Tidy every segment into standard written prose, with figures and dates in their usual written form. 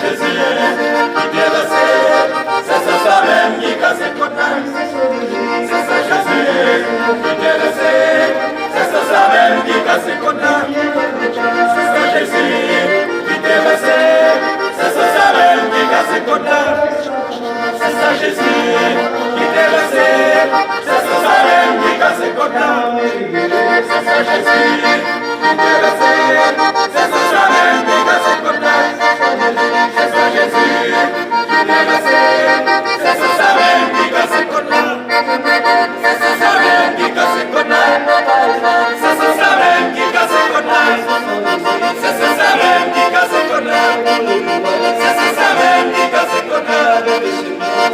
Jésus, qui te laisse, c'est ça même qui casse le Jésus qui t'est resté, c'est ça même qui casse le cordon. C'est ça Jésus qui t'est resté, c'est ça même qui casse le cordon. C'est ça Jésus qui t'est resté, c'est ça même qui casse le cordon. C'est ça même qui casse le cordon. C'est ça même qui casse le cordon. C'est ça même qui casse le cordon. C'est ça même qui casse le cordon.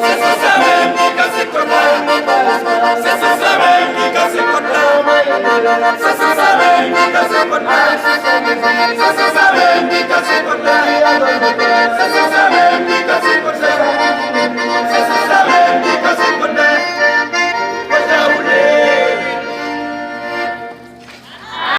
C'est ça même qui casse le cordon. C'est ça même qui casse le cordon. C'est ça même qui casse le cordon.